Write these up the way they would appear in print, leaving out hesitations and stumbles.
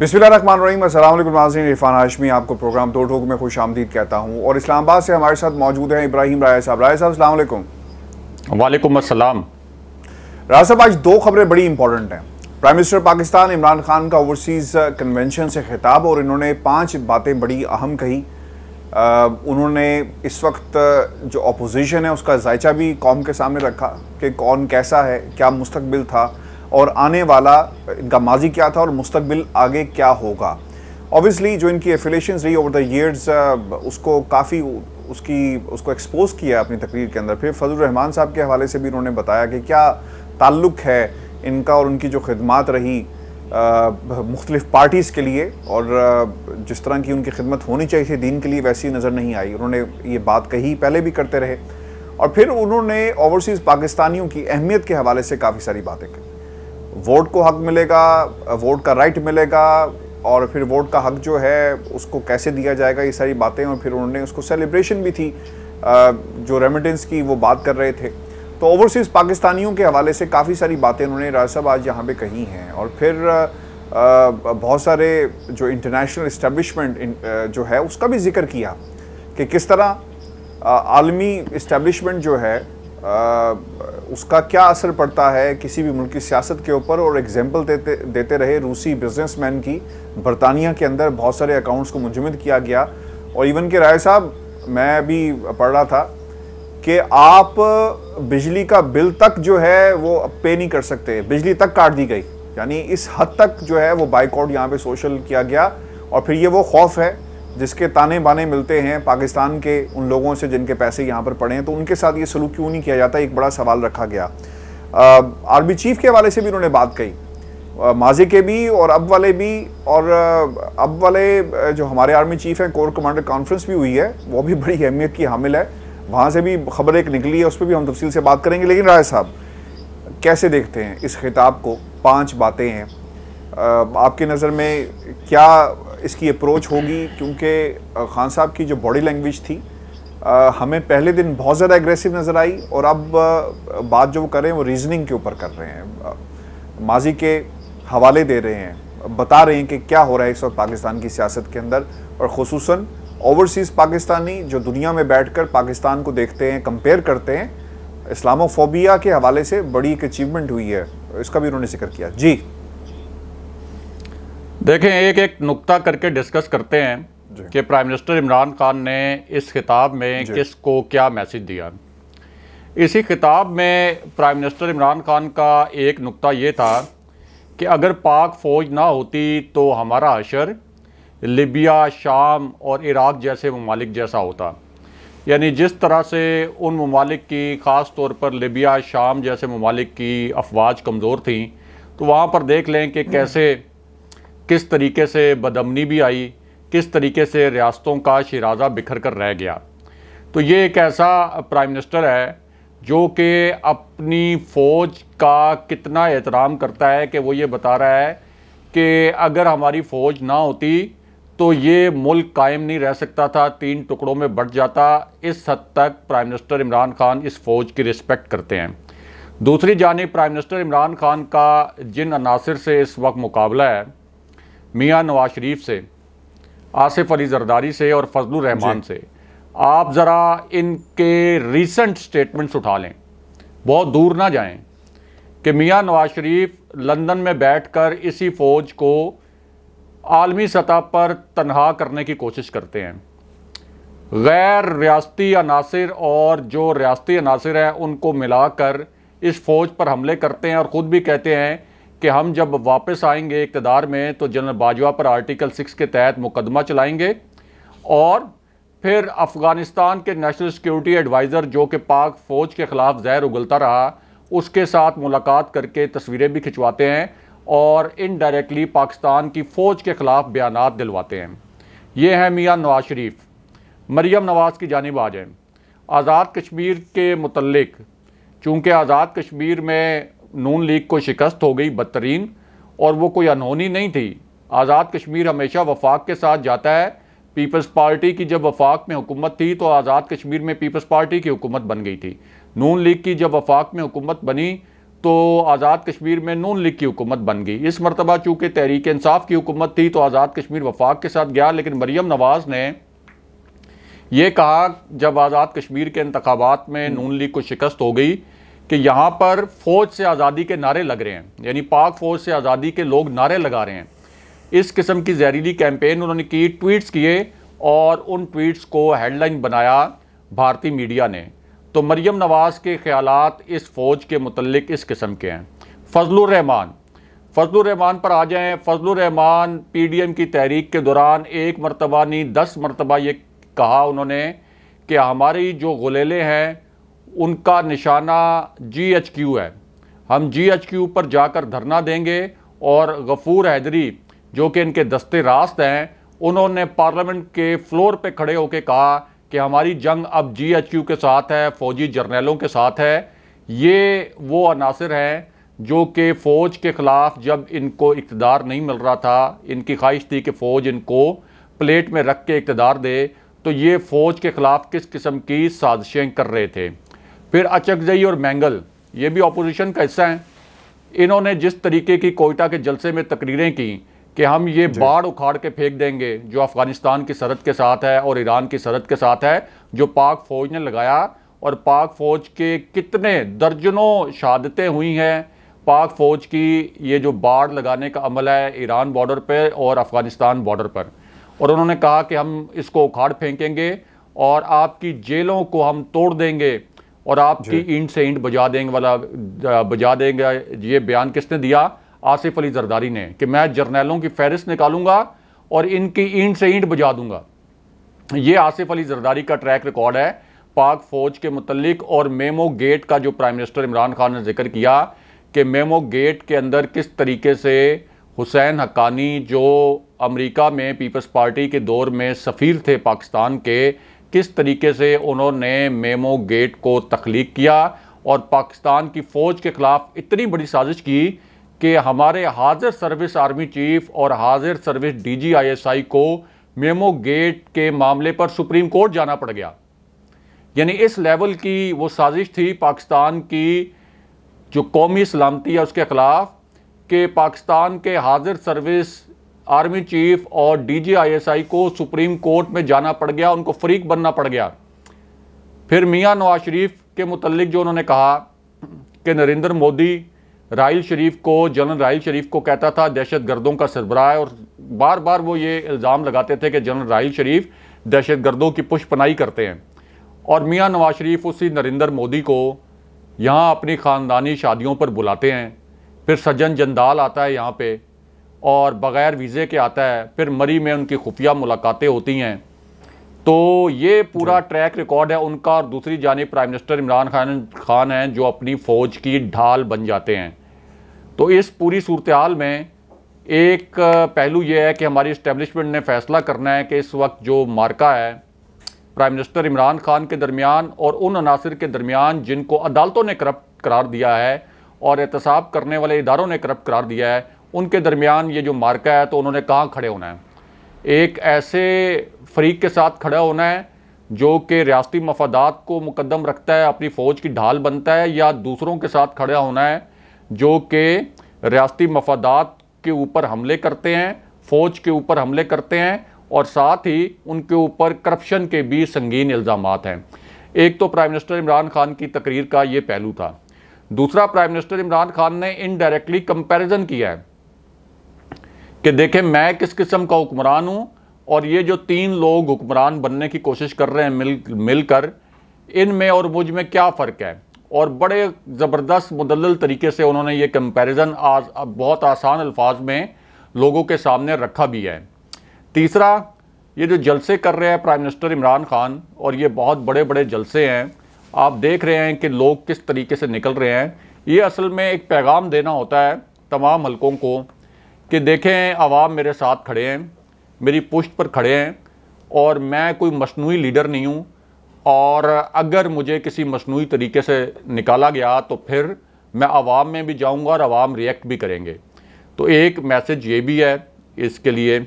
बिस्मिल्लाहिर्रहमानिर्रहीम, अस्सलाम वालेकुम नाज़रीन। इरफान हाशमी आपको प्रोग्राम दो ठोक में खुश आमदीद कहता हूँ और इस्लामाबाद से हमारे साथ मौजूद हैं इब्राहिम राय साहब। राय साहब अस्सलाम वालेकुम। वालेकुम अस्सलाम। राय साहब, आज दो खबरें बड़ी इंपॉर्टेंट हैं। प्राइम मिनिस्टर पाकिस्तान इमरान खान का ओवरसीज़ कन्वेंशन से खिताब और इन्होंने 5 बातें बड़ी अहम कही। उन्होंने इस वक्त जो अपोजिशन है उसका जायचा भी कौम के सामने रखा कि कौन कैसा है, क्या मुस्तकबिल था और आने वाला इनका माजी क्या था और मुस्तकबिल आगे क्या होगा। ऑब्वियसली जो इनकी एफिलेशंस रही ओवर द ईयर्स उसको काफ़ी उसको एक्सपोज किया अपनी तकरीर के अंदर। फिर फजलुर रहमान साहब के हवाले से भी उन्होंने बताया कि क्या ताल्लुक़ है इनका और उनकी जो खिदमात रही मुख्तलिफ पार्टीज़ के लिए और जिस तरह की उनकी खिदमत होनी चाहिए थी दीन के लिए वैसी नज़र नहीं आई। उन्होंने ये बात कही, पहले भी करते रहे। और फिर उन्होंने ओवरसीज़ पाकिस्तानियों की अहमियत के हवाले से काफ़ी सारी बातें कही। वोट को हक मिलेगा, वोट का राइट मिलेगा और फिर वोट का हक जो है उसको कैसे दिया जाएगा, ये सारी बातें। और फिर उन्होंने उसको सेलिब्रेशन भी थी, जो रेमिटेंस की वो बात कर रहे थे। तो ओवरसीज़ पाकिस्तानियों के हवाले से काफ़ी सारी बातें उन्होंने राय साहब आज यहाँ पे कही हैं। और फिर बहुत सारे जो इंटरनेशनल इस्टेब्लिशमेंट जो है उसका भी जिक्र किया कि किस तरह आलमी इस्टेब्लिशमेंट जो है उसका क्या असर पड़ता है किसी भी मुल्क की सियासत के ऊपर। और एग्जाम्पल देते रहे रूसी बिजनेसमैन की। बरतानिया के अंदर बहुत सारे अकाउंट्स को मुंजमद किया गया। और इवन के राय साहब, मैं भी पढ़ रहा था कि आप बिजली का बिल तक जो है वो पे नहीं कर सकते, बिजली तक काट दी गई। यानी इस हद तक जो है वो बाइकआउट यहाँ पे सोशल किया गया। और फिर ये वो खौफ है जिसके ताने बाने मिलते हैं पाकिस्तान के उन लोगों से जिनके पैसे यहाँ पर पड़े हैं, तो उनके साथ ये सलूक क्यों नहीं किया जाता, एक बड़ा सवाल रखा गया। आर्मी चीफ के हवाले से भी उन्होंने बात कही, माजी के भी और अब वाले भी। और अब वाले जो हमारे आर्मी चीफ हैं, कोर कमांडर कॉन्फ्रेंस भी हुई है, वो भी बड़ी अहमियत की हामिल है। वहाँ से भी खबर एक निकली है, उस पर भी हम तफसील से बात करेंगे। लेकिन राय साहब कैसे देखते हैं इस खिताब को? 5 बातें हैं, आपकी नज़र में क्या इसकी अप्रोच होगी? क्योंकि खान साहब की जो बॉडी लैंग्वेज थी हमें पहले दिन बहुत ज़्यादा एग्रेसिव नज़र आई और अब बात जो वो कर रहे हैं वो रीजनिंग के ऊपर कर रहे हैं, माजी के हवाले दे रहे हैं, बता रहे हैं कि क्या हो रहा है इस वक्त पाकिस्तान की सियासत के अंदर। और ख़ुसूसन ओवरसीज़ पाकिस्तानी जो दुनिया में बैठकर पाकिस्तान को देखते हैं, कंपेयर करते हैं, इस्लामोफोबिया के हवाले से बड़ी एक अचीवमेंट हुई है, इसका भी उन्होंने जिक्र किया। जी देखें, एक नुक्ता करके डिस्कस करते हैं कि प्राइम मिनिस्टर इमरान खान ने इस खिताब में किसको क्या मैसेज दिया। इसी खिताब में प्राइम मिनिस्टर इमरान खान का एक नुक्ता ये था कि अगर पाक फ़ौज ना होती तो हमारा हशर लिबिया, शाम और इराक़ जैसे ममालिक जैसा होता। यानी जिस तरह से उन ममालिक की, ख़ास तौर पर लिबिया, शाम जैसे ममालिक की अफवाज कमज़ोर थी, तो वहाँ पर देख लें कि कैसे किस तरीके से बदअमनी भी आई, किस तरीके से रियासतों का शिराजा बिखर कर रह गया। तो ये एक ऐसा प्राइम मिनिस्टर है जो कि अपनी फ़ौज का कितना एहतराम करता है कि वो ये बता रहा है कि अगर हमारी फ़ौज ना होती तो ये मुल्क कायम नहीं रह सकता था, 3 टुकड़ों में बट जाता। इस हद तक प्राइम मिनिस्टर इमरान खान इस फ़ौज की रिस्पेक्ट करते हैं। दूसरी जानिब प्राइम मिनिस्टर इमरान खान का जिन अनासर से इस वक्त मुकाबला है, मियाँ नवाज शरीफ से, आसिफ अली जरदारी से और फजलुर रहमान से, आप ज़रा इनके रीसेंट स्टेटमेंट्स उठा लें, बहुत दूर ना जाएं कि मियाँ नवाज शरीफ लंदन में बैठकर इसी फ़ौज को आलमी सतह पर तनहा करने की कोशिश करते हैं। गैर रियासती अनासर और जो रियासती अनासर हैं उनको मिलाकर इस फ़ौज पर हमले करते हैं और ख़ुद भी कहते हैं कि हम जब वापस आएंगे इक़्तिदार में तो जनरल बाजवा पर आर्टिकल 6 के तहत मुकदमा चलाएंगे और फिर अफ़गानिस्तान के नेशनल सिक्योरिटी एडवाइज़र जो कि पाक फ़ौज के ख़िलाफ़ ज़हर उगलता रहा, उसके साथ मुलाकात करके तस्वीरें भी खिंचवाते हैं और इनडायरेक्टली पाकिस्तान की फ़ौज के ख़िलाफ़ बयानात दिलवाते हैं। ये हैं मियाँ नवाज शरीफ। मरियम नवाज़ की जानिब आ जाएँ। आज़ाद कश्मीर के मुतल्लिक, चूँकि आज़ाद कश्मीर में नून लीग को शिकस्त हो गई बदतरीन, और वो कोई अनहोनी नहीं थी। आज़ाद कश्मीर हमेशा वफाक के साथ जाता है। पीपल्स पार्टी की जब वफाक में हुकूमत थी तो आज़ाद कश्मीर में पीपल्स पार्टी की हुकूमत बन गई थी। नून लीग की जब वफाक में हुकूमत बनी तो आज़ाद कश्मीर में नून लीग की हुकूमत बन गई। इस मरतबा चूँकि तहरीक इंसाफ की हुकूमत थी तो आज़ाद कश्मीर वफाक के साथ गया, लेकिन मरीम नवाज़ ने यह कहा जब आज़ाद कश्मीर के इंतखाबात में नून लीग को शिकस्त हो गई कि यहाँ पर फ़ौज से आज़ादी के नारे लग रहे हैं, यानी पाक फ़ौज से आज़ादी के लोग नारे लगा रहे हैं। इस किस्म की जहरीली कैंपेन उन्होंने की, ट्वीट्स किए और उन ट्वीट्स को हेडलाइन बनाया भारतीय मीडिया ने। तो मरीम नवाज़ के ख़यालात इस फ़ौज के मुतल्लिक इस किस्म के हैं। फजलुर रहमान पर आ जाएं। फजलुर रहमान PDM की तहरीक के दौरान एक मरतबा नहीं 10 मरतबा ये कहा उन्होंने कि हमारी जो गुलेले हैं उनका निशाना GHQ है, हम GHQ पर जाकर धरना देंगे। और गफूर हैदरी जो कि इनके दस्ते रास्त हैं, उन्होंने पार्लियामेंट के फ्लोर पे खड़े होकर कहा कि हमारी जंग अब GHQ के साथ है, फौजी जर्नैलों के साथ है। ये वो अनासर हैं जो कि फ़ौज के ख़िलाफ़ जब इनको इक़्तिदार नहीं मिल रहा था, इनकी ख्वाहिश थी कि फ़ौज इनको प्लेट में रख के इक़्तिदार दे, तो ये फ़ौज के ख़िलाफ़ किस किस्म की साजिशें कर रहे थे। फिर अचकजई और मैंगल, ये भी अपोजिशन का हिस्सा हैं। इन्होंने जिस तरीके की कोयटा के जलसे में तकरीरें की कि हम ये बाढ़ उखाड़ के फेंक देंगे जो अफ़गानिस्तान की सरहद के साथ है और ईरान की सरहद के साथ है, जो पाक फ़ौज ने लगाया, और पाक फ़ौज के कितने दर्जनों शहादतें हुई हैं पाक फ़ौज की ये जो बाढ़ लगाने का अमल है ईरान बॉर्डर पर और अफ़गानिस्तान बॉर्डर पर। और उन्होंने कहा कि हम इसको उखाड़ फेंकेंगे और आपकी जेलों को हम तोड़ देंगे और आपकी ईंट से ईंट बजा देंगे। ये बयान किसने दिया? आसिफ अली जरदारी ने, कि मैं जर्नैलों की फहरिस्त निकालूंगा और इनकी ईंट से ईंट बजा दूंगा। ये आसिफ अली जरदारी का ट्रैक रिकॉर्ड है पाक फ़ौज के मुतल्लिक। और मेमो गेट का जो प्राइम मिनिस्टर इमरान खान ने जिक्र किया कि मेमो गेट के अंदर किस तरीके से हुसैन हक्कानी जो अमेरिका में पीपल्स पार्टी के दौर में सफ़ीर थे पाकिस्तान के, किस तरीके से उन्होंने मेमो गेट को तख्लीक किया और पाकिस्तान की फ़ौज के ख़िलाफ़ इतनी बड़ी साजिश की कि हमारे हाजिर सर्विस आर्मी चीफ और हाजिर सर्विस DG ISI को मेमो गेट के मामले पर सुप्रीम कोर्ट जाना पड़ गया। यानी इस लेवल की वो साजिश थी पाकिस्तान की जो कौमी सलामती है उसके ख़िलाफ़, कि पाकिस्तान के हाजिर सर्विस आर्मी चीफ और DG ISI को सुप्रीम कोर्ट में जाना पड़ गया, उनको फरीक बनना पड़ गया। फिर मियां नवाज शरीफ के मुतल्लिक जो उन्होंने कहा कि नरेंद्र मोदी राहिल शरीफ को, जनरल राहिल शरीफ को कहता था दहशत गर्दों का सरबराह है, और बार बार वो ये इल्ज़ाम लगाते थे कि जनरल राहिल शरीफ दहशत गर्दों की पुष्पनाई करते हैं। और मियां नवाज शरीफ उसी नरेंद्र मोदी को यहाँ अपनी ख़ानदानी शादियों पर बुलाते हैं। फिर सज्जन जंदाल आता है यहाँ पे और बग़ैर वीज़े के आता है। फिर मरी में उनकी खुफिया मुलाकातें होती हैं। तो ये पूरा ट्रैक रिकॉर्ड है उनका। और दूसरी जानिब प्राइम मिनिस्टर इमरान खान हैं जो अपनी फ़ौज की ढाल बन जाते हैं। तो इस पूरी सूरत हाल में एक पहलू ये है कि हमारी इस्टेब्लिशमेंट ने फ़ैसला करना है कि इस वक्त जो मार्का है प्राइम मिनिस्टर इमरान खान के दरमियान और उन अनासर के दरमियान जिनको अदालतों ने करप्ट करार दिया है और एहतसाब करने वाले इदारों ने करप्ट करार दिया है, उनके दरमियान ये जो मार्का है, तो उन्होंने कहाँ खड़े होना है? एक ऐसे फरीक के साथ खड़ा होना है जो कि रियासती मफादात को मुकद्दम रखता है, अपनी फ़ौज की ढाल बनता है, या दूसरों के साथ खड़ा होना है जो कि रियासती मफादात के ऊपर हमले करते हैं, फ़ौज के ऊपर हमले करते हैं और साथ ही उनके ऊपर करप्शन के भी संगीन इल्ज़ामात हैं। एक तो प्राइम मिनिस्टर इमरान खान की तकरीर का ये पहलू था। दूसरा, प्राइम मिनिस्टर इमरान खान ने इनडायरेक्टली कंपैरिजन किया है कि देखें मैं किस किस्म का हुक्मरान हूँ और ये जो 3 लोग हुक्मरान बनने की कोशिश कर रहे हैं मिलकर, इनमें और मुझ में क्या फ़र्क है। और बड़े ज़बरदस्त मुदल्लल तरीके से उन्होंने ये कंपैरिजन आज बहुत आसान अल्फाज में लोगों के सामने रखा भी है। तीसरा, ये जो जलसे कर रहे हैं प्राइम मिनिस्टर इमरान खान, और ये बहुत बड़े बड़े जलसे हैं, आप देख रहे हैं कि लोग किस तरीके से निकल रहे हैं। ये असल में एक पैगाम देना होता है तमाम हलकों को कि देखें अवाम मेरे साथ खड़े हैं, मेरी पुश्त पर खड़े हैं और मैं कोई मसनूई लीडर नहीं हूँ, और अगर मुझे किसी मसनूई तरीके से निकाला गया तो फिर मैं अवाम में भी जाऊँगा और अवाम रिएक्ट भी करेंगे। तो एक मैसेज ये भी है इसके लिए।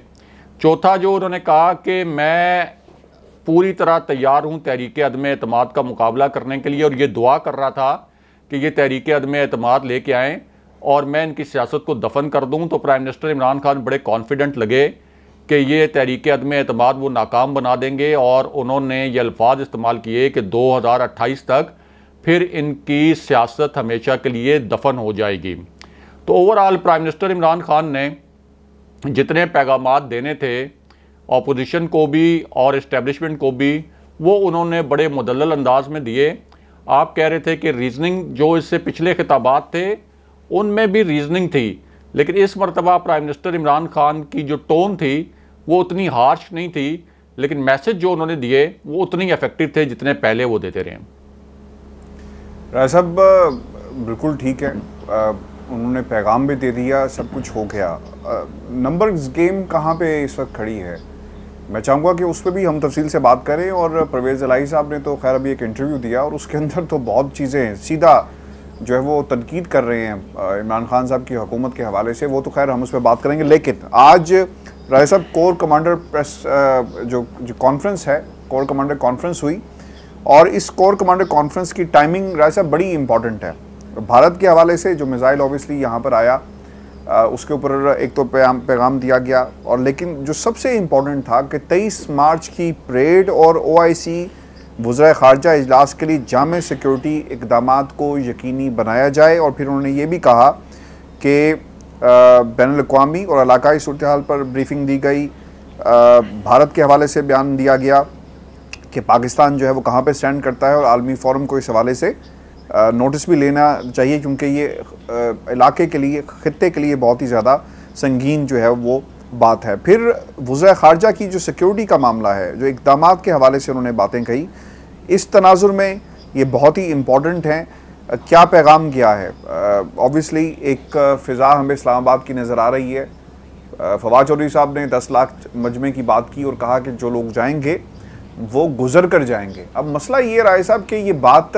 चौथा, जो उन्होंने कहा कि मैं पूरी तरह तैयार हूँ तहरीक अदम एतमाद का मुकाबला करने के लिए, और ये दुआ कर रहा था कि ये तहरीक अदम एतमाद लेके आएँ और मैं इनकी सियासत को दफन कर दूँ, तो प्राइम मिनिस्टर इमरान खान बड़े कॉन्फिडेंट लगे कि ये तहरीक अदम एतमाद वो नाकाम बना देंगे। और उन्होंने ये अल्फाज इस्तेमाल किए कि 2028 तक फिर इनकी सियासत हमेशा के लिए दफन हो जाएगी। तो overall prime minister Imran Khan ने जितने पैगामात देने थे ऑपोजिशन को भी और इस्टेब्लिशमेंट को भी, वो उन्होंने बड़े मुदल्लल अंदाज में दिए। आप कह रहे थे कि रीजनिंग जो इससे पिछले खिताबात थे उनमें भी रीजनिंग थी, लेकिन इस मरतबा प्राइम मिनिस्टर इमरान खान की जो टोन थी वो उतनी हार्श नहीं थी, लेकिन मैसेज जो उन्होंने दिए वो उतनी इफेक्टिव थे जितने पहले वो देते रहे। राय साहब बिल्कुल ठीक है, उन्होंने पैगाम भी दे दिया, सब कुछ हो गया। नंबर्स गेम कहाँ पे इस वक्त खड़ी है, मैं चाहूँगा कि उस पर भी हम तफसील से बात करें। और परवेज़ इलाही साहब ने तो खैर अभी एक इंटरव्यू दिया और उसके अंदर तो बहुत चीज़ें हैं, सीधा जो है वो तनकीद कर रहे हैं इमरान खान साहब की हुकूमत के हवाले से, वो तो खैर हम उस पर बात करेंगे। लेकिन आज राय साहब कोर कमांडर प्रेस जो कॉन्फ्रेंस है, कोर कमांडर कॉन्फ्रेंस हुई, और इस कोर कमांडर कॉन्फ्रेंस की टाइमिंग राय साहब बड़ी इंपॉर्टेंट है। भारत के हवाले से जो मिसाइल ऑब्वियसली यहाँ पर आया उसके ऊपर एक तो पैगाम दिया गया, और लेकिन जो सबसे इम्पोर्टेंट था कि 23 मार्च की परेड और OIC वज़ीर ख़ारजा इजलास के लिए जामे सिक्योरिटी इक़दामात को यकीनी बनाया जाए। और फिर उन्होंने ये भी कहा कि बैनुल-अक़वामी और इलाकाई सूरत हाल पर ब्रीफिंग दी गई। भारत के हवाले से बयान दिया गया कि पाकिस्तान जो है वो कहाँ पे स्टैंड करता है, और आलमी फोरम को इस हवाले से नोटिस भी लेना चाहिए, क्योंकि ये इलाके के लिए, ख़ित्ते के लिए बहुत ही ज़्यादा संगीन जो है वो बात है। फिर वज़ीर ख़ारजा की जो सिक्योरिटी का मामला है, जो इक़दामात के हवाले से उन्होंने बातें कही, इस तनाजुर में ये बहुत ही इम्पॉर्टेंट हैं। क्या पैगाम गया है? ऑब्वियसली एक फ़िज़ा हमें इस्लामाबाद की नज़र आ रही है। फवाद चौधरी साहब ने 10 लाख मजमे की बात की और कहा कि जो लोग जाएंगे वो गुजर कर जाएंगे। अब मसला ये राय साहब कि ये बात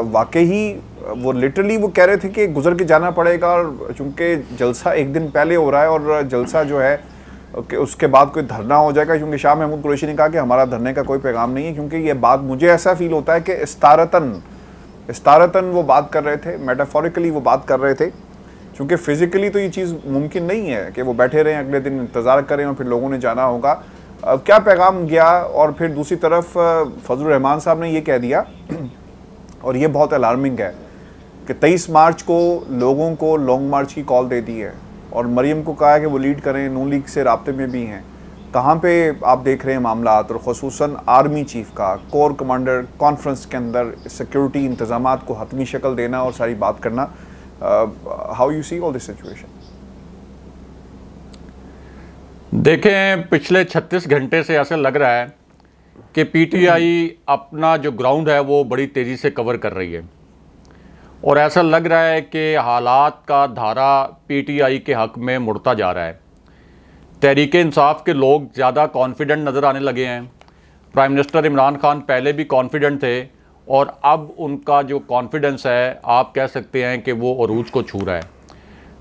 वाकई ही वो लिटरली वो कह रहे थे कि गुजर के जाना पड़ेगा, और चूँकि जलसा एक दिन पहले हो रहा है और जलसा जो है कि उसके बाद कोई धरना हो जाएगा, क्योंकि शाह महमूद कुरैशी ने कहा कि हमारा धरने का कोई पैगाम नहीं है, क्योंकि ये बात मुझे ऐसा फील होता है कि इस्तारतन वो बात कर रहे थे, मेटाफोरिकली वो बात कर रहे थे, क्योंकि फिज़िकली तो ये चीज़ मुमकिन नहीं है कि वो बैठे रहें, अगले दिन इंतज़ार करें और फिर लोगों ने जाना होगा। क्या पैगाम गया? और फिर दूसरी तरफ फजलुर रहमान साहब ने ये कह दिया, और ये बहुत अलार्मिंग है, कि 23 मार्च को लोगों को लॉन्ग मार्च की कॉल दे दी है, और मरियम को कहा है कि वो लीड करें, नून लीग से राब्ते में भी हैं। कहाँ पे आप देख रहे हैं मामला, और ख़ुसूसन आर्मी चीफ का कोर कमांडर कॉन्फ्रेंस के अंदर सिक्योरिटी इंतजामात को हतमी शक्ल देना और सारी बात करना, how you see all this situation? देखें, पिछले 36 घंटे से ऐसा लग रहा है कि PTI अपना जो ग्राउंड है वो बड़ी तेज़ी से कवर कर रही है, और ऐसा लग रहा है कि हालात का धारा PTI के हक़ में मुड़ता जा रहा है। तहरीक इंसाफ के लोग ज़्यादा कॉन्फिडेंट नज़र आने लगे हैं। प्राइम मिनिस्टर इमरान खान पहले भी कॉन्फिडेंट थे, और अब उनका जो कॉन्फिडेंस है आप कह सकते हैं कि वो अरूज को छू रहा है।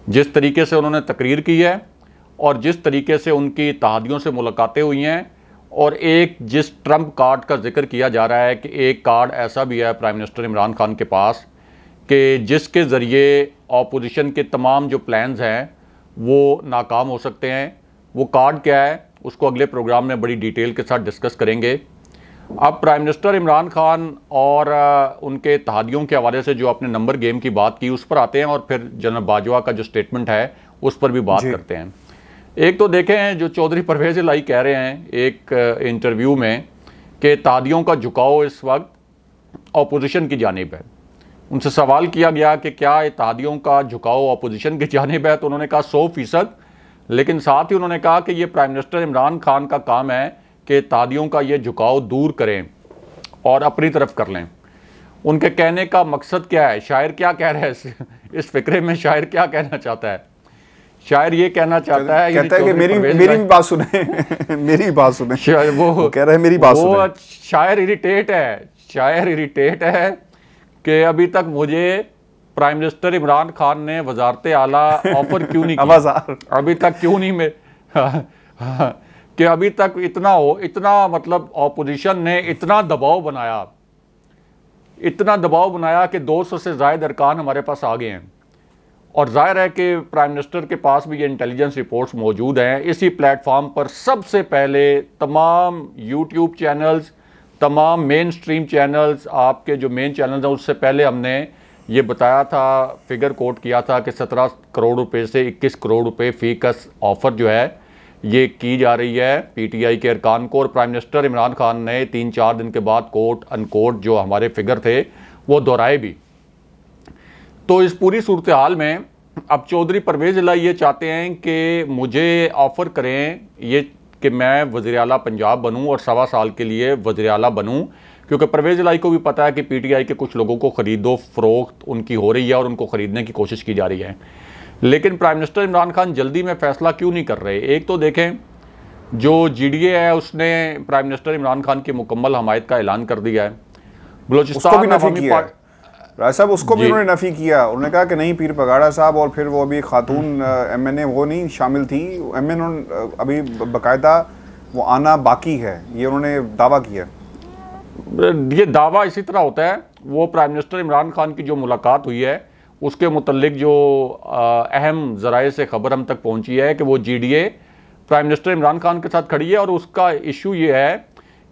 जिस तरीके से उन्होंने तकरीर की है और जिस तरीके से उनकी इत्तेहादियों से मुलाकातें हुई हैं, और एक जिस ट्रम्प कार्ड का जिक्र किया जा रहा है कि एक कार्ड ऐसा भी है प्राइम मिनिस्टर इमरान खान के पास कि जिसके ज़रिए ऑपोजिशन के तमाम जो प्लान्स हैं वो नाकाम हो सकते हैं। वो कार्ड क्या है उसको अगले प्रोग्राम में बड़ी डिटेल के साथ डिस्कस करेंगे। अब प्राइम मिनिस्टर इमरान खान और उनके इत्तेहादियों के हवाले से जो आपने नंबर गेम की बात की उस पर आते हैं, और फिर जनरल बाजवा का जो स्टेटमेंट है उस पर भी बात करते हैं। एक तो देखें, जो चौधरी परवेज़ इलाही कह रहे हैं एक इंटरव्यू में कि इत्तेहादियों का झुकाव इस वक्त अपोजिशन की जानिब है। उनसे सवाल किया गया कि क्या इत्तेहादियों का झुकाव अपोजिशन की जानिब है, तो उन्होंने कहा 100%, लेकिन साथ ही उन्होंने कहा कि ये प्राइम मिनिस्टर इमरान खान का काम है कि इत्तेहादियों का ये झुकाव दूर करें और अपनी तरफ कर लें। उनके कहने का मकसद क्या है? शायर क्या कह रहा है इस फिक्रे में? शायर क्या कहना चाहता है? शायर ये कहना चाहता है, कहता है कि मेरी बात सुने मेरी बात सुने। वो कह रहे हैं मेरी बात सुने। शायर इरिटेट है कि अभी तक मुझे प्राइम मिनिस्टर इमरान खान ने वजारत आला ऑफर क्यों नहीं किया, अभी तक क्यों नहीं कि अभी तक इतना मतलब ऑपोजिशन ने इतना दबाव बनाया इतना दबाव बनाया कि 200 से ज़ायद अरकान हमारे पास आ गए हैं। और जाहिर है कि प्राइम मिनिस्टर के पास भी ये इंटेलिजेंस रिपोर्ट्स मौजूद हैं। इसी प्लेटफॉर्म पर सबसे पहले तमाम यूट्यूब चैनल्स, तमाम मेन स्ट्रीम चैनल्स, आपके जो मेन चैनल्स हैं, उससे पहले हमने ये बताया था, फिगर कोट किया था कि 17 करोड़ रुपए से 21 करोड़ रुपए फी का ऑफ़र जो है ये की जा रही है पीटीआई के अरकान को। और प्राइम मिनिस्टर इमरान खान ने 3-4 दिन के बाद कोट अनकोट जो हमारे फिगर थे वो दोहराए भी। तो इस पूरी सूरत हाल में अब चौधरी परवेज़ इलाही ये चाहते हैं कि मुझे ऑफ़र करें ये कि मैं वज़ीर आला पंजाब बनूं और 1.25 साल के लिए वज़ीर आला बनूं, क्योंकि परवेज़ इलाही को भी पता है कि पीटीआई के कुछ लोगों को ख़रीदो फ़रोख्त उनकी हो रही है और उनको ख़रीदने की कोशिश की जा रही है। लेकिन प्राइम मिनिस्टर इमरान खान जल्दी में फ़ैसला क्यों नहीं कर रहे? एक तो देखें, जो जीडीए है उसने प्राइम मिनिस्टर इमरान खान की मुकम्मल हमायत का ऐलान कर दिया है। बलोचिस्तान राय साहब उसको भी उन्होंने नफी किया। उन्होंने कहा कि नहीं, पीर पगाड़ा साहब और फिर वो अभी खातून एमएनए वो नहीं शामिल थी, एमएनए अभी बाकायदा वो आना बाकी है, ये उन्होंने दावा किया। ये दावा इसी तरह होता है। वो प्राइम मिनिस्टर इमरान खान की जो मुलाकात हुई है उसके मुतल्लिक जो अहम ज़राए से खबर हम तक पहुंची है कि वो GDA prime minister Imran Khan के साथ खड़ी है और उसका इशू ये है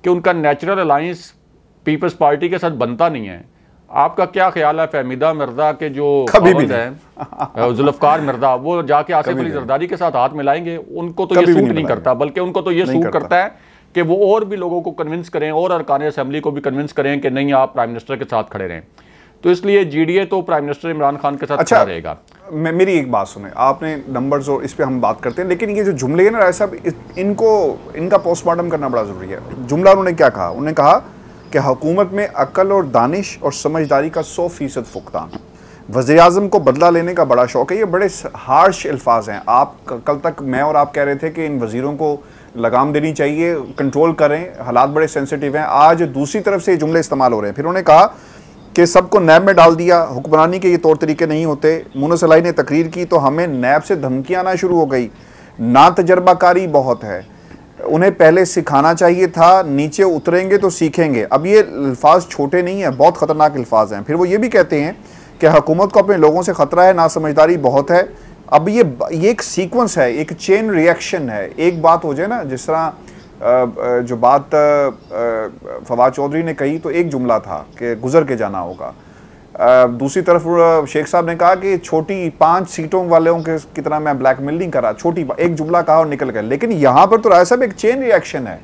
कि उनका नेचुरल अलाइंस पीपल्स पार्टी के साथ बनता नहीं है। आपका क्या ख्याल है फहमीदा मिर्जा के जो खाविंद हैं जुल्फकार मिर्जा, वो जाके आसिफ अली जरदारी के साथ हाथ मिलाएंगे? उनको तो ये सूट नहीं करता, बल्कि उनको तो ये सूट करता है कि वो और भी लोगों को कन्विंस करें और अरकान असेंबली को भी कन्विंस करें कि नहीं, आप प्राइम मिनिस्टर के साथ खड़े रहें। तो इसलिए जीडीए तो प्राइम मिनिस्टर इमरान खान के साथ खड़ा रहेगा। मेरी एक बात सुने, आपने नंबर्स और इस पे हम बात करते हैं, लेकिन ये जो जुमले हैं ना राय साहब, इनका पोस्टमार्टम करना बड़ा जरूरी है। जुमला उन्होंने क्या कहा? उन्होंने कहा कि हुकूमत में अक्ल और दानिश और समझदारी का 100% फुकदान, वज़ीर आज़म को बदला लेने का बड़ा शौक है। ये बड़े हार्श अल्फाज हैं। आप कल तक मैं और आप कह रहे थे कि इन वज़ीरों को लगाम देनी चाहिए, कंट्रोल करें, हालात बड़े सेंसिटिव हैं। आज दूसरी तरफ से ये जुमले इस्तेमाल हो रहे हैं। फिर उन्होंने कहा कि सबको नैब में डाल दिया, हुक्मरानी के ये तौर तरीके नहीं होते। मुनस इलाही ने तकरीर की तो हमें नैब से धमकियाँ आना शुरू हो गई। ना तजर्बाकारी बहुत है, उन्हें पहले सिखाना चाहिए था, नीचे उतरेंगे तो सीखेंगे। अब ये अल्फाज छोटे नहीं हैं, बहुत ख़तरनाक अल्फाज हैं। फिर वो ये भी कहते हैं कि हुकूमत को अपने लोगों से ख़तरा है, ना समझदारी बहुत है। अब ये एक सीक्वेंस है, एक चेन रिएक्शन है। एक बात हो जाए ना, जिस तरह जो बात फवाद चौधरी ने कही तो एक जुमला था कि गुजर के जाना होगा। दूसरी तरफ शेख साहब ने कहा कि छोटी 5 सीटों वालों के की तरह मैं ब्लैकमेल नहीं करा, छोटी एक जुमला कहा और निकल गए। लेकिन यहाँ पर तो राय साहब एक चेन रिएक्शन है,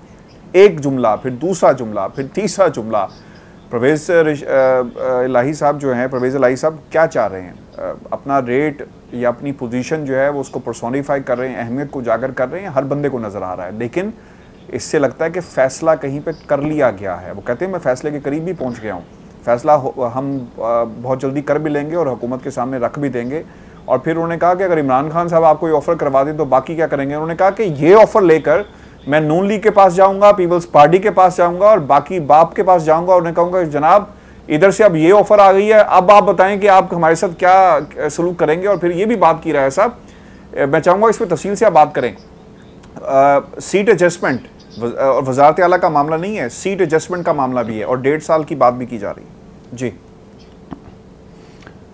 एक जुमला फिर दूसरा जुमला फिर तीसरा जुमला। परवेज़ इलाही साहब जो हैं, परवेज़ इलाही साहब क्या चाह रहे हैं? अपना रेट या अपनी पोजीशन जो है वो उसको पर्सोनीफाई कर रहे हैं, अहमियत को उजागर कर रहे हैं, हर बंदे को नज़र आ रहा है। लेकिन इससे लगता है कि फ़ैसला कहीं पे कर लिया गया है। वो कहते हैं मैं फ़ैसले के करीब भी पहुंच गया हूँ, फ़ैसला हम बहुत जल्दी कर भी लेंगे और हुकूमत के सामने रख भी देंगे। और फिर उन्होंने कहा कि अगर इमरान खान साहब आपको ये ऑफ़र करवा दें तो बाकी क्या करेंगे? उन्होंने कहा कि ये ऑफ़र लेकर मैं नून लीग के पास जाऊँगा, पीपल्स पार्टी के पास जाऊँगा और बाकी बाप के पास जाऊँगा और उन्हें कहूँगा जनाब इधर से अब ये ऑफ़र आ गई है, अब आप बताएं कि आप हमारे साथ क्या सलूक करेंगे। और फिर ये भी बात की रहा है साहब, मैं चाहूँगा इस पर तफसील से आप बात करें। सीट एडजस्टमेंट और वज़ारत आला का मामला नहीं है, सीट एडजस्टमेंट का मामला भी है और 1.5 साल की बात भी की जा रही है। जी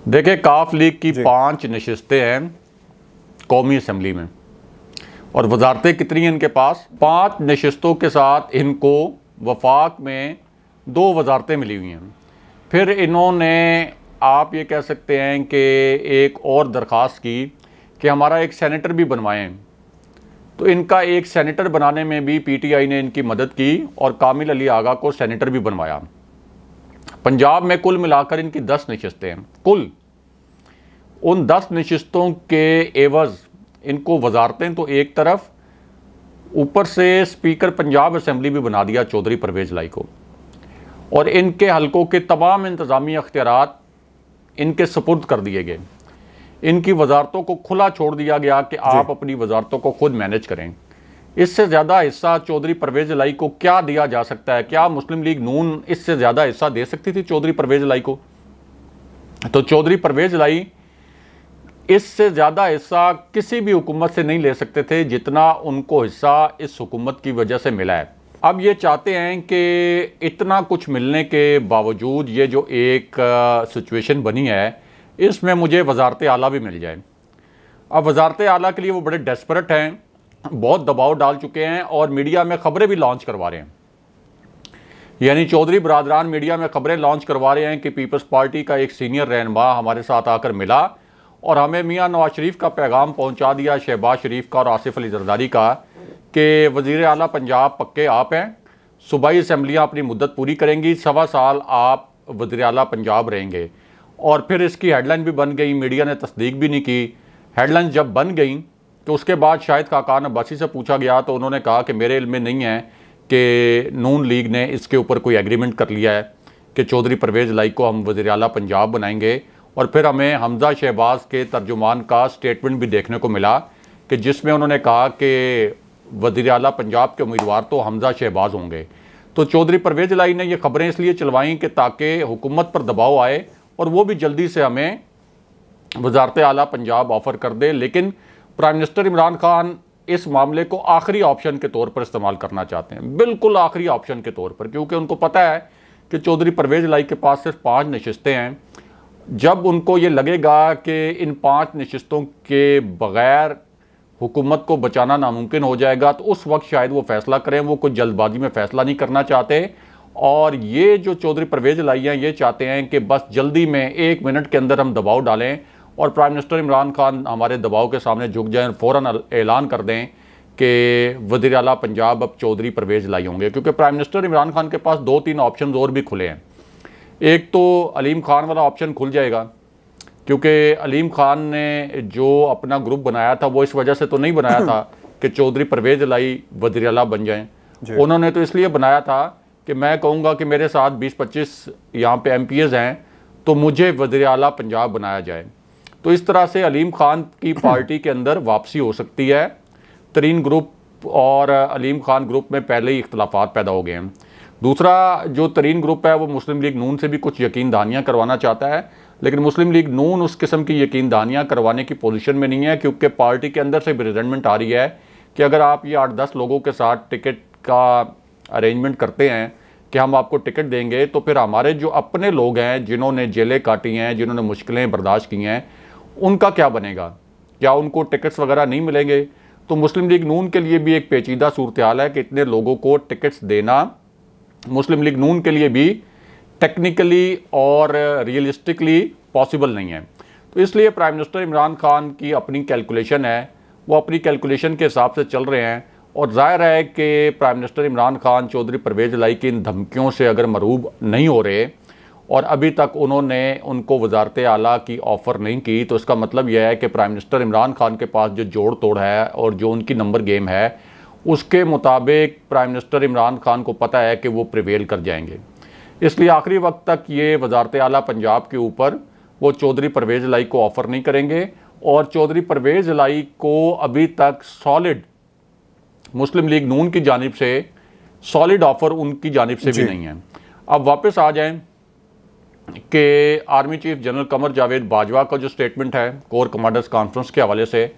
देखिए, काफ लीग की 5 नशिस्तें हैं कौमी असम्बली में और वजारतें कितनी हैं इनके पास? 5 नशिस्तों के साथ इनको वफाक में 2 वजारतें मिली हुई हैं। फिर इन्होंने, आप ये कह सकते हैं कि एक और दरख्वास्त की कि हमारा एक सेनेटर भी बनवाएं। तो इनका एक सेनेटर बनाने में भी पीटीआई ने इनकी मदद की और कामिल अली आगा को सेनेटर भी बनवाया। पंजाब में कुल मिलाकर इनकी 10 नशिस्तें हैं। कुल उन 10 नशिस्तों के एवज़ इनको वजारतें तो एक तरफ, ऊपर से स्पीकर पंजाब असेंबली भी बना दिया चौधरी परवेज़ इलाही को और इनके हलकों के तमाम इंतज़ामी अख्तियारात इनके सुपुर्द कर दिए गए। इनकी वजारतों को खुला छोड़ दिया गया कि आप अपनी वजारतों को खुद मैनेज करें। इससे ज़्यादा हिस्सा चौधरी परवेज़ इलाही को क्या दिया जा सकता है? क्या मुस्लिम लीग नून इससे ज़्यादा हिस्सा दे सकती थी चौधरी परवेज़ इलाही को? तो चौधरी परवेज़ इलाही इससे ज़्यादा हिस्सा किसी भी हुकूमत से नहीं ले सकते थे जितना उनको हिस्सा इस हुकूमत की वजह से मिला है। अब ये चाहते हैं कि इतना कुछ मिलने के बावजूद ये जो एक सिचुएशन बनी है, इसमें मुझे वजारत आला भी मिल जाए। अब वजारत आला के लिए वो बड़े डेस्परेट हैं, बहुत दबाव डाल चुके हैं और मीडिया में ख़बरें भी लॉन्च करवा रहे हैं। यानी चौधरी बरादरान मीडिया में ख़बरें लॉन्च करवा रहे हैं कि पीपल्स पार्टी का एक सीनियर रहनुमा हमारे साथ आकर मिला और हमें मियां नवाज शरीफ का पैगाम पहुंचा दिया, शहबाज शरीफ का और आसिफ अली जरदारी का, कि वज़ीर आला पंजाब पक्के आप हैं, सूबाई असम्बलियाँ अपनी मुद्दत पूरी करेंगी, 1.25 साल आप वज़ीर आला पंजाब रहेंगे। और फिर इसकी हेडलाइन भी बन गई, मीडिया ने तस्दीक भी नहीं की। हेडलाइन जब बन गई तो उसके बाद शाहिद खाकान अब्बासी से पूछा गया तो उन्होंने कहा कि मेरे इल्म में नहीं है कि नून लीग ने इसके ऊपर कोई एग्रीमेंट कर लिया है कि चौधरी परवेज़ इलाही को हम वज़ीर आला पंजाब बनाएंगे। और फिर हमें हमजा शहबाज के तर्जुमान का स्टेटमेंट भी देखने को मिला कि जिसमें उन्होंने कहा कि वज़ीर आला पंजाब के उम्मीदवार तो हमजा शहबाज होंगे। तो चौधरी परवेज़ इलाही ने ये खबरें इसलिए चलवाईं कि ताकि हुकूमत पर दबाव आए और वो भी जल्दी से हमें वज़ारत आला पंजाब ऑफ़र कर दे। लेकिन प्राइम मिनिस्टर इमरान खान इस मामले को आखिरी ऑप्शन के तौर पर इस्तेमाल करना चाहते हैं, बिल्कुल आखिरी ऑप्शन के तौर पर, क्योंकि उनको पता है कि चौधरी परवेज़ इलाही के पास सिर्फ 5 नशिस्तें हैं। जब उनको ये लगेगा कि इन 5 नशिस्तों के बग़ैर हुकूमत को बचाना नामुमकिन हो जाएगा तो उस वक्त शायद वो फ़ैसला करें। वो कोई जल्दबाजी में फ़ैसला नहीं करना चाहते। और ये जो चौधरी परवेज़ इलाही हैं ये चाहते हैं कि बस जल्दी में 1 मिनट के अंदर हम दबाव डालें और प्राइम मिनिस्टर इमरान खान हमारे दबाव के सामने झुक जाएं, फ़ौरन ऐलान कर दें कि वज़ीर आला पंजाब अब चौधरी परवेज़ इलाही होंगे। क्योंकि प्राइम मिनिस्टर इमरान खान के पास 2-3 ऑप्शन और भी खुले हैं। एक तो अलीम खान वाला ऑप्शन खुल जाएगा, क्योंकि अलीम खान ने जो अपना ग्रुप बनाया था वो इस वजह से तो नहीं बनाया था कि चौधरी परवेज़ इलाही वज़ीर आला बन जाएं। उन्होंने तो इसलिए बनाया था कि मैं कहूँगा कि मेरे साथ 20-25 यहाँ पे MPs हैं तो मुझे वज़ीर आला पंजाब बनाया जाए। तो इस तरह से अलीम खान की पार्टी के अंदर वापसी हो सकती है। तरीन ग्रुप और अलीम खान ग्रुप में पहले ही इख्तलाफात पैदा हो गए हैं। दूसरा जो तरीन ग्रुप है वो मुस्लिम लीग नून से भी कुछ यकीन दहानियाँ करवाना चाहता है, लेकिन मुस्लिम लीग नून उस किस्म की यकीन दहानियाँ करवाने की पोजीशन में नहीं है, क्योंकि पार्टी के अंदर से भी रिजल्टमेंट आ रही है कि अगर आप ये 8-10 लोगों के साथ टिकट का अरेंजमेंट करते हैं कि हम आपको टिकट देंगे, तो फिर हमारे जो अपने लोग हैं जिन्होंने जेलें काटी हैं, जिन्होंने मुश्किलें बर्दाश्त की हैं, उनका क्या बनेगा? क्या उनको टिकट्स वगैरह नहीं मिलेंगे? तो मुस्लिम लीग नून के लिए भी एक पेचीदा सूरत हाल है कि इतने लोगों को टिकट्स देना मुस्लिम लीग नून के लिए भी टेक्निकली और रियलिस्टिकली पॉसिबल नहीं है। तो इसलिए प्राइम मिनिस्टर इमरान खान की अपनी कैलकुलेशन है, वो अपनी कैलकुलेशन के हिसाब से चल रहे हैं। और ज़ाहिर है कि प्राइम मिनिस्टर इमरान खान चौधरी परवेज़ इलाही की इन धमकियों से अगर मरूब नहीं हो रहे और अभी तक उन्होंने उनको वज़ारत आला की ऑफ़र नहीं की, तो इसका मतलब यह है कि प्राइम मिनिस्टर इमरान खान के पास जो जोड़ तोड़ है और जो उनकी नंबर गेम है उसके मुताबिक प्राइम मिनिस्टर इमरान खान को पता है कि वो प्रिवेल कर जाएंगे। इसलिए आखिरी वक्त तक ये वज़ारत आला पंजाब के ऊपर वो चौधरी परवेज़ इलाही को ऑफ़र नहीं करेंगे। और चौधरी परवेज़ इलाही को अभी तक सॉलिड मुस्लिम लीग नून की जानिब से सॉलिड ऑफ़र उनकी जानिब से भी नहीं है। अब वापस आ जाएं कि army chief general Qamar Javed Bajwa का जो स्टेटमेंट है कोर कमांडर्स कॉन्फ्रेंस के हवाले से,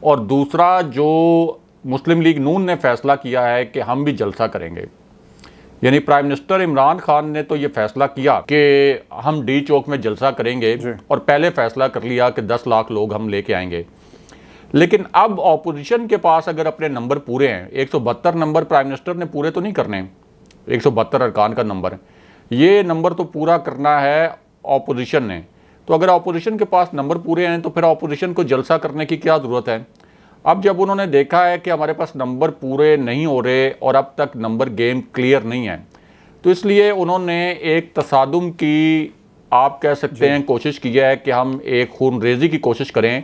और दूसरा जो मुस्लिम लीग नून ने फैसला किया है कि हम भी जलसा करेंगे। यानी प्राइम मिनिस्टर इमरान खान ने तो ये फैसला किया कि हम डी चौक में जलसा करेंगे और पहले फैसला कर लिया कि 10 लाख लोग हम लेके आएंगे। लेकिन अब ऑपोजिशन के पास अगर अपने नंबर पूरे हैं, 172 नंबर प्राइम मिनिस्टर ने पूरे तो नहीं करने, 172 अरकान का नंबर, ये नंबर तो पूरा करना है ऑपोजिशन ने। तो अगर ऑपोजिशन के पास नंबर पूरे हैं तो फिर ऑपोजिशन को जलसा करने की क्या ज़रूरत है? अब जब उन्होंने देखा है कि हमारे पास नंबर पूरे नहीं हो रहे और अब तक नंबर गेम क्लियर नहीं है, तो इसलिए उन्होंने एक तसादुम की, आप कह सकते हैं, कोशिश की है कि हम एक खून रेजी की कोशिश करें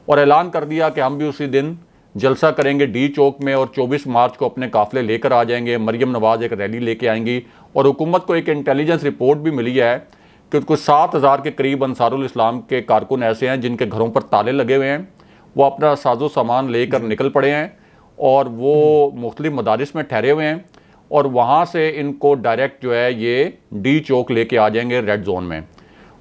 और ऐलान कर दिया कि हम भी उसी दिन जलसा करेंगे डी चौक में और 24 मार्च को अपने काफ़िले लेकर आ जाएंगे। मरियम नवाज़ एक रैली लेके आएंगी और हुकूमत को एक इंटेलिजेंस रिपोर्ट भी मिली है कि कुछ 7,000 के करीब अंसारुल इस्लाम के कारकुन ऐसे हैं जिनके घरों पर ताले लगे हुए हैं, वो अपना साजो सामान लेकर निकल पड़े हैं और वो मुख्तलिफ मदारिस में ठहरे हुए हैं और वहाँ से इनको डायरेक्ट जो है ये डी चौक लेके आ जाएंगे रेड जोन में।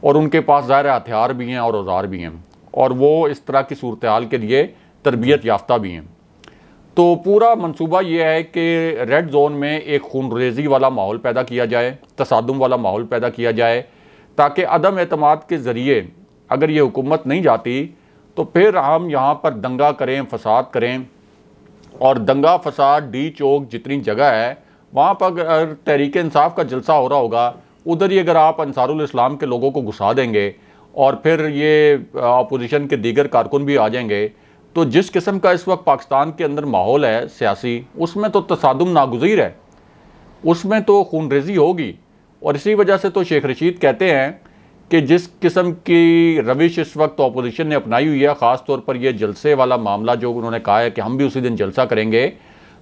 और उनके पास ज़ाहिर हथियार भी हैं और औजार भी हैं और वो इस तरह की सूरत हाल के लिए तरबियत याफ्ता भी हैं। तो पूरा मंसूबा ये है कि रेड जोन में एक खूनरेजी वाला माहौल पैदा किया जाए, तसादुम वाला माहौल पैदा किया जाए, ताकि अदम एतमाद के ज़रिए अगर ये हुकूमत नहीं जाती तो फिर हम यहाँ पर दंगा करें, फसाद करें। और दंगा फसाद डी चौक जितनी जगह है वहाँ पर अगर तहरीक इंसाफ का जलसा हो रहा होगा, उधर ही अगर आप अंसारुल इस्लाम के लोगों को घुसा देंगे और फिर ये अपोजिशन के दीगर कारकुन भी आ जाएंगे, तो जिस किस्म का इस वक्त पाकिस्तान के अंदर माहौल है सियासी, उसमें तो तसादुम नागुज़ीर है, उसमें तो खूनरेजी होगी। और इसी वजह से तो शेख रशीद कहते हैं कि जिस किस्म की रविश इस वक्त अपोजिशन ने अपनाई हुई है, ख़ास तौर पर यह जलसे वाला मामला जो उन्होंने कहा है कि हम भी उसी दिन जलसा करेंगे,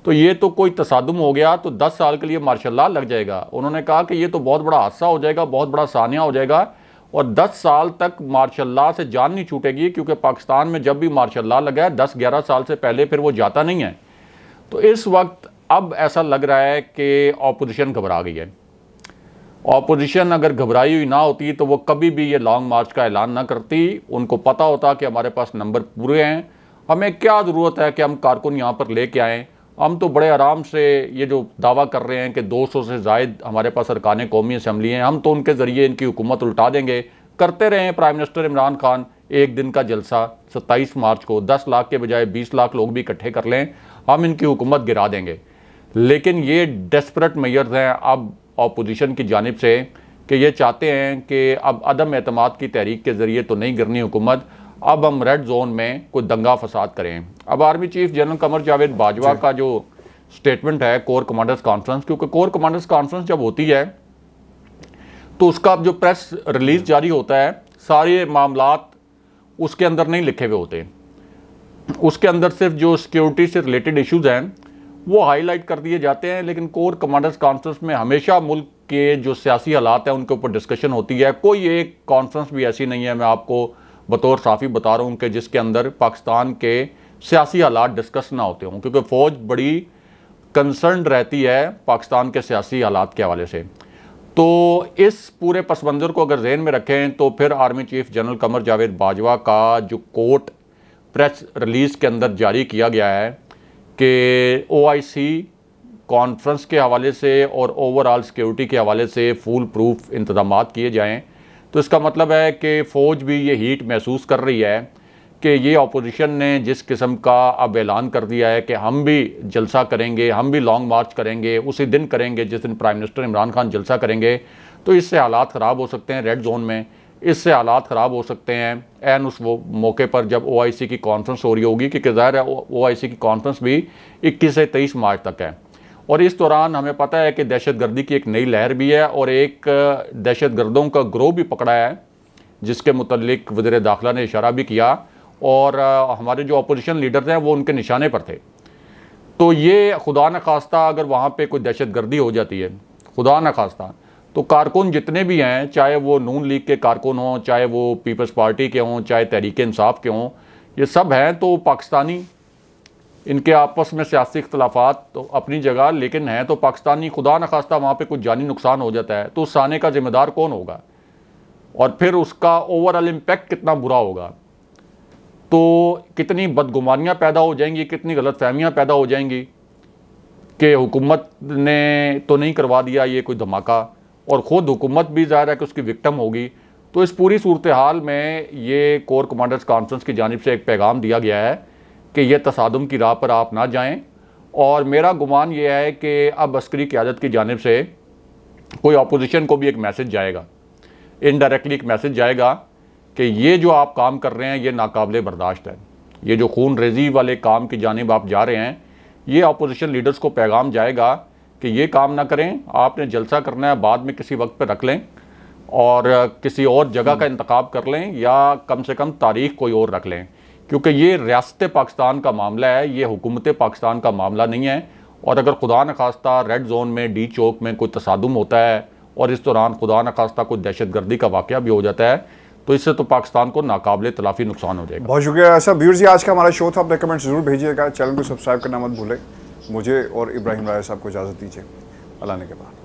तो ये तो कोई तसादुम हो गया तो 10 साल के लिए मार्शल लॉ लग जाएगा। उन्होंने कहा कि ये तो बहुत बड़ा हादसा हो जाएगा, बहुत बड़ा सानिया हो जाएगा और 10 साल तक मार्शल लॉ से जान नहीं छूटेगी, क्योंकि पाकिस्तान में जब भी मार्शल लॉ लगा है 10-11 साल से पहले फिर वो जाता नहीं है। तो इस वक्त अब ऐसा लग रहा है कि अपोजिशन घबरा गई है। अपोजिशन अगर घबराई हुई ना होती तो वो कभी भी ये लॉन्ग मार्च का ऐलान ना करती। उनको पता होता कि हमारे पास नंबर पूरे हैं, हमें क्या ज़रूरत है कि हम कारकुन यहाँ पर लेके आएँ। हम तो बड़े आराम से ये जो दावा कर रहे हैं कि 200 से ज़ायद हमारे पास अरकान कौमी असम्बली हैं, हम तो उनके ज़रिए इनकी हुकूमत उल्टा देंगे। करते रहें प्राइम मिनिस्टर इमरान खान एक दिन का जलसा 27 मार्च को 10 लाख के बजाय 20 लाख लोग भी इकट्ठे कर लें, हम इनकी हुकूमत गिरा देंगे। लेकिन ये डेस्परेट मेजर्स हैं अब अपोजिशन की जानिब से कि ये चाहते हैं कि अब अदम एतमाद की तहरीक के ज़रिए तो नहीं गिरनी हुकूमत, अब हम रेड जोन में कोई दंगा फसाद करें। अब army chief general Qamar Javed Bajwa का जो स्टेटमेंट है कोर कमांडर्स कॉन्फ्रेंस, क्योंकि कोर कमांडर्स कॉन्फ्रेंस जब होती है तो उसका जो प्रेस रिलीज जारी होता है, सारे मामलात उसके अंदर नहीं लिखे हुए होते, उसके अंदर सिर्फ जो सिक्योरिटी से रिलेटेड इश्यूज हैं वो हाईलाइट कर दिए जाते हैं। लेकिन कोर कमांडर्स कॉन्फ्रेंस में हमेशा मुल्क के जो सियासी हालात हैं उनके ऊपर डिस्कशन होती है। कोई एक कॉन्फ्रेंस भी ऐसी नहीं है, मैं आपको बतौर साफ़ी बता रहा हूँ, कि जिसके अंदर पाकिस्तान के सियासी हालात डिस्कस ना होते हों, क्योंकि फ़ौज बड़ी कंसर्न रहती है पाकिस्तान के सियासी हालात के हवाले से। तो इस पूरे पस मंज़र को अगर जहन में रखें तो फिर army chief general Qamar Javed Bajwa का जो कोर्ट प्रेस रिलीज़ के अंदर जारी किया गया है कि OIC कॉन्फ्रेंस के हवाले से और ओवरऑल सिक्योरिटी के हवाले से फुल प्रूफ इंतजाम किए जाएँ, तो इसका मतलब है कि फ़ौज भी ये हीट महसूस कर रही है कि ये अपोजिशन ने जिस किस्म का अब ऐलान कर दिया है कि हम भी जलसा करेंगे, हम भी लॉन्ग मार्च करेंगे, उसी दिन करेंगे जिस दिन प्राइम मिनिस्टर इमरान खान जलसा करेंगे, तो इससे हालात ख़राब हो सकते हैं रेड जोन में, इससे हालात ख़राब हो सकते हैं एन उस वो मौके पर जब OIC की कॉन्फ्रेंस हो रही होगी, क्योंकि ज़ाहिर है OIC की कॉन्फ्रेंस भी 21 से 23 मार्च तक है। और इस दौरान हमें पता है कि दहशतगर्दी की एक नई लहर भी है और एक दहशतगर्दों का ग्रोह भी पकड़ा है, जिसके मुतल्लिक वज़ीर दाखिला ने इशारा भी किया और हमारे जो अपोजिशन लीडर्स हैं वो उनके निशाने पर थे। तो ये खुदा न खास्ता अगर वहाँ पे कोई दहशतगर्दी हो जाती है, खुदा न खास्ता, तो कारकुन जितने भी हैं, चाहे वो नून लीग के कारकुन हों, चाहे वो पीपल्स पार्टी के हों, चाहे तहरीक इंसाफ के हों, ये सब हैं तो पाकिस्तानी। इनके आपस में सियासी इख्तलाफात तो अपनी जगह, लेकिन हैं तो पाकिस्तानी। खुदा न खास्ता वहाँ पे कुछ जानी नुकसान हो जाता है तो उस आने का ज़िम्मेदार कौन होगा और फिर उसका ओवरऑल इम्पैक्ट कितना बुरा होगा। तो कितनी बदगुमानियाँ पैदा हो जाएंगी, कितनी गलतफहमियाँ पैदा हो जाएंगी कि हुकूमत ने तो नहीं करवा दिया ये कोई धमाका, और ख़ुद हुकूमत भी ज़ाहिर है कि उसकी विक्टिम होगी। तो इस पूरी सूरत हाल में ये कोर कमांडर्स कॉन्फ्रेंस की जानिब से एक पैगाम दिया गया है कि ये तसादुम की राह पर आप ना जाएं। और मेरा गुमान ये है कि अब अस्करी क़यादत की जानिब से कोई अपोजिशन को भी एक मैसेज जाएगा, इनडायरेक्टली एक मैसेज जाएगा कि ये जो आप काम कर रहे हैं ये नाकाबिले बर्दाश्त है। ये जो खून रेजी वाले काम की जानिब आप जा रहे हैं, ये अपोजिशन लीडर्स को पैगाम जाएगा कि ये काम ना करें, आपने जलसा करना है बाद में किसी वक्त पर रख लें और किसी और जगह का इंतखाब कर लें या कम से कम तारीख कोई और रख लें, क्योंकि ये रियासत पाकिस्तान का मामला है, ये हुकूमत पाकिस्तान का मामला नहीं है। और अगर खुदा न खास्ता रेड जोन में डी चौक में कोई तसादुम होता है और इस दौरान खुदा न खास्ता कोई दहशतगर्दी का वाक़या भी हो जाता है तो इससे तो पाकिस्तान को नाकाबिले तलाफ़ी नुकसान हो जाएगा। बहुत शुक्रिया ऐसा व्यूअर्स जी, आज का हमारा शो था। अपने कमेंट जरूर भेजिएगा, चैनल को सब्सक्राइब करना मत भूलें। मुझे और इब्राहिम राय साहब को इजाज़त दीजिए, अल्लाह ने के बाद।